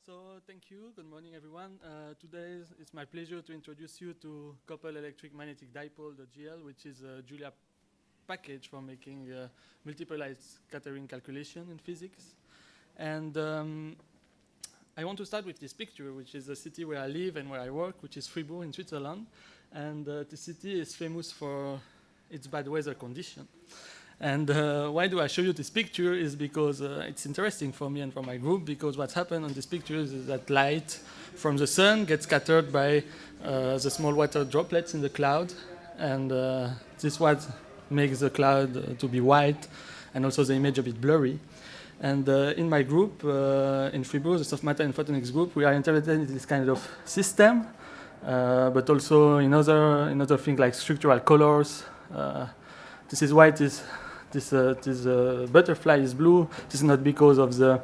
So thank you. Good morning, everyone. Today it's my pleasure to introduce you to CoupledElectricMagneticDipoles.jl, which is a Julia package for making multiple light scattering calculation in physics. And I want to start with this picture, which is the city where I live and where I work, which is Fribourg in Switzerland. And the city is famous for its bad weather condition. And why do I show you this picture is because it's interesting for me and for my group, because what's happened on this picture is that light from the sun gets scattered by the small water droplets in the cloud. And this is what makes the cloud to be white and also the image a bit blurry. And in my group, in Fribourg, the soft matter and photonics group, we are interested in this kind of system, but also in other things like structural colors. This is why it is. This butterfly is blue. This is not because of the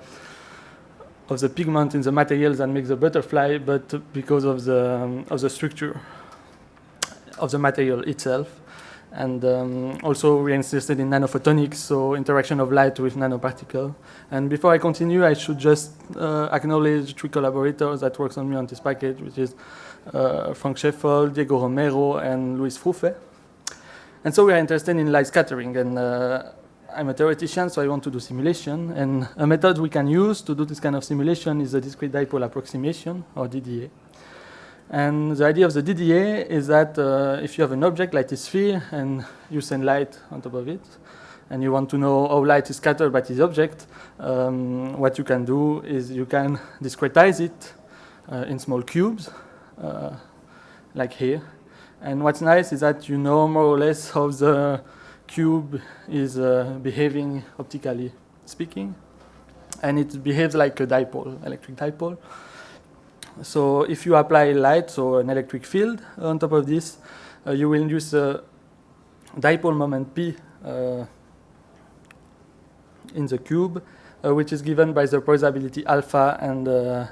pigment in the materials that makes the butterfly, but because of the structure of the material itself. And also we are interested in nano-photonics, so interaction of light with nanoparticle. And before I continue, I should just acknowledge 3 collaborators that works on me on this package, which is Frank Scheffold, Diego Romero, and Luis Froufe. And so we are interested in light scattering, and I'm a theoretician, so I want to do simulation. And a method we can use to do this kind of simulation is the discrete dipole approximation, or DDA. And the idea of the DDA is that if you have an object like this sphere, and you send light on top of it, and you want to know how light is scattered by this object, what you can do is you can discretize it in small cubes, like here. And what's nice is that you know more or less how the cube is behaving optically speaking. And it behaves like a dipole, electric dipole. So if you apply light, so an electric field on top of this, you will induce a dipole moment P in the cube, which is given by the polarizability alpha and the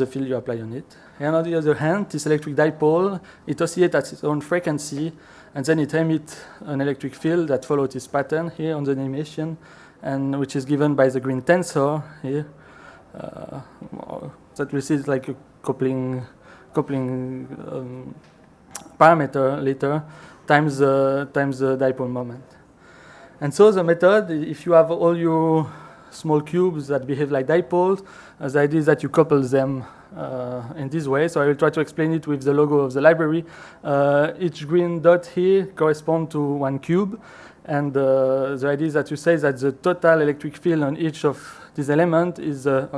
field you apply on it. And on the other hand, this electric dipole, it oscillates at its own frequency, and then it emits an electric field that follows this pattern here on the animation, and which is given by the GreenTensor here. That we see is like a coupling parameter later times the dipole moment. And so the method, if you have all your small cubes that behave like dipoles, the idea is that you couple them in this way. So I will try to explain it with the logo of the library. Each green dot here corresponds to one cube, and the idea is that you say that the total electric field on each of these elements is the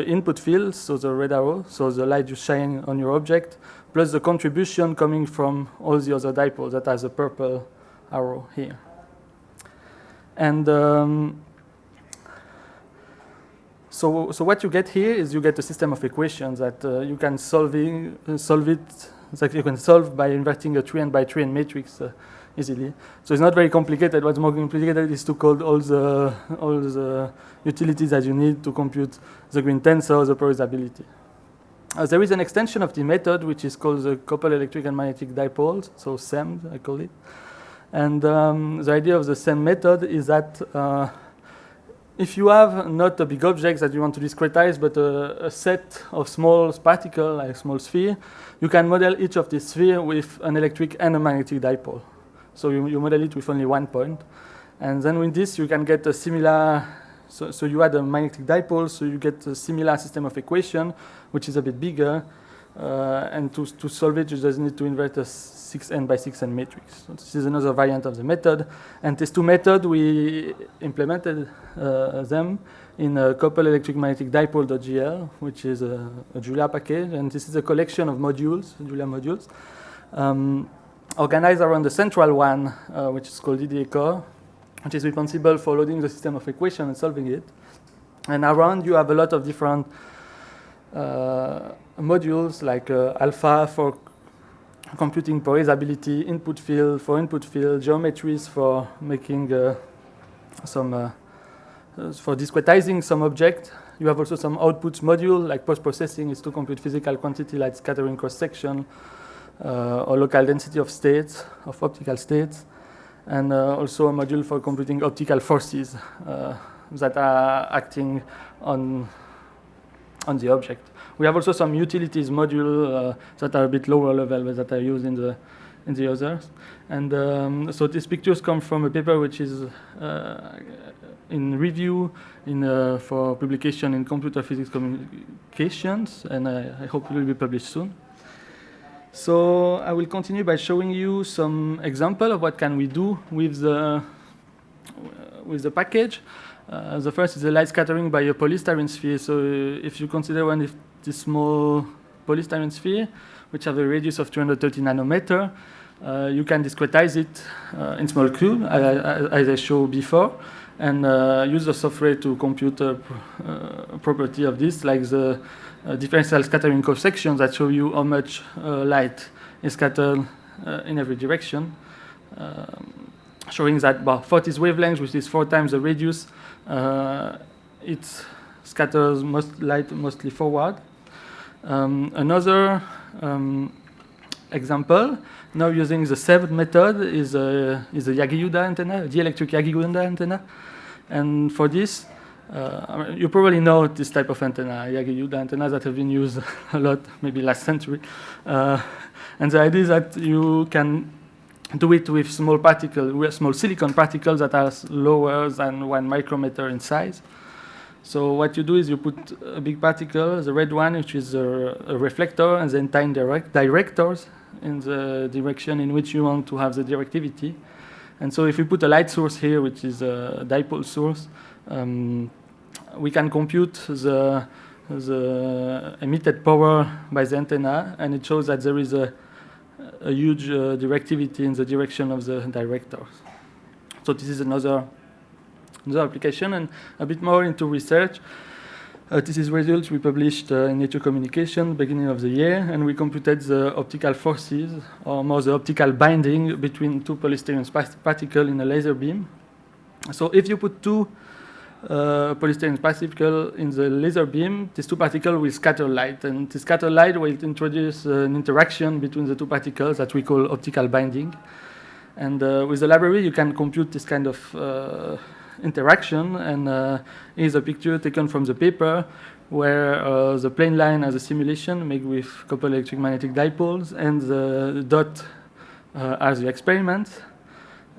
input field, so the red arrow, so the light you shine on your object, plus the contribution coming from all the other dipoles that has a purple arrow here. And so what you get here is you get a system of equations that you can solve by inverting a 3n by 3n matrix easily. So it's not very complicated. What's more complicated is to code all the utilities that you need to compute the GreenTensor, the polarizability. There is an extension of the method which is called the coupled electric and magnetic dipoles, so CEMD I call it. And the idea of the CEMD method is that if you have not a big object that you want to discretize, but a set of small particles, like a small sphere, you can model each of these spheres with an electric and a magnetic dipole. So you model it with only one point. And then with this, you can get a similar, so you add a magnetic dipole, so you get a similar system of equation, which is a bit bigger. And to solve it, you just need to invert a 6n by 6n matrix. So this is another variant of the method. And these 2 methods, we implemented them in CoupledElectricMagneticDipoles.jl, which is a Julia package. And this is a collection of modules, Julia modules, organized around the central one, which is called DDACore, which is responsible for loading the system of equation and solving it. And around you have a lot of different modules like alpha for computing polarizability, input field for input field, geometries for making for discretizing some object. You have also some outputs module like postprocessing is to compute physical quantity like scattering cross section or local density of states, of optical states, and also a module for computing optical forces that are acting on the object. We have also some utilities module that are a bit lower level, but that are used in the others. And so these pictures come from a paper which is in review for publication in Computer Physics Communications, and I hope it will be published soon. So I will continue by showing you some example of what can we do with the package. The first is the light scattering by a polystyrene sphere. So if you consider one of this small polystyrene sphere, which have a radius of 230 nanometer, you can discretize it in small cube, as I showed before, and use the software to compute a property of this, like the differential scattering cross-sections that show you how much light is scattered in every direction, showing that for this wavelength, which is 4 times the radius, it scatters light mostly forward. Another example, now using the CEMD method, is a Yagi-Uda antenna, a dielectric Yagi-Uda antenna. And for this, you probably know this type of antenna, Yagi-Uda antennas that have been used a lot, maybe last century. And the idea is that you can do it with small silicon particles that are lower than 1 micrometer in size. So what you do is you put a big particle, the red one, which is a reflector, and then 10 directors in the direction in which you want to have the directivity. And so if you put a light source here, which is a dipole source, we can compute the emitted power by the antenna, and it shows that there is a huge directivity in the direction of the directors. So this is another application, and a bit more into research. This is results we published in Nature Communication beginning of the year, and we computed the optical forces, or more the optical binding between 2 polystyrene particles in a laser beam. So if you put 2 polystyrene particles in the laser beam, these 2 particles will scatter light, and the scatter light will introduce an interaction between the 2 particles that we call optical binding. And with the library, you can compute this kind of interaction, and here's a picture taken from the paper where the plane line has a simulation made with CoupledElectricMagnetic dipoles, and the dot as the experiment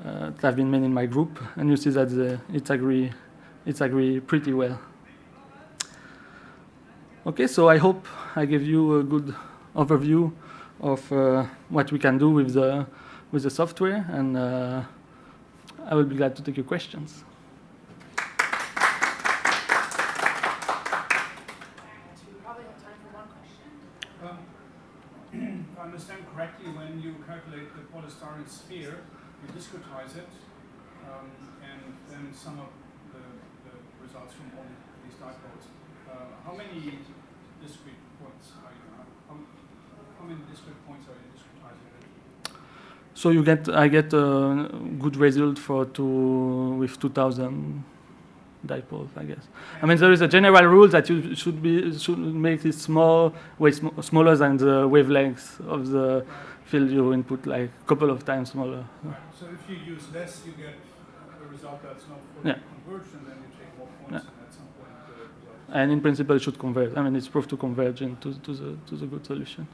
that have been made in my group, and you see that it's agree pretty well. Okay, so I hope I gave you a good overview of what we can do with the software, and I will be glad to take your questions. If I understand correctly, when you calculate the polystyrene sphere, you discretize it, and then sum up the results from all these dipoles. How many discrete points are you? How many discrete points are you discretizing it? So I get a good result with 2,000 dipoles, I guess. I mean, there is a general rule that you should make it smaller than the wavelength of the field you input, like a couple of times smaller. Right. So if you use less, you get a result that's not fully converged, and then you take more points, and at some point the result. And in principle, it should converge. I mean, it's proved to converge into the good solution.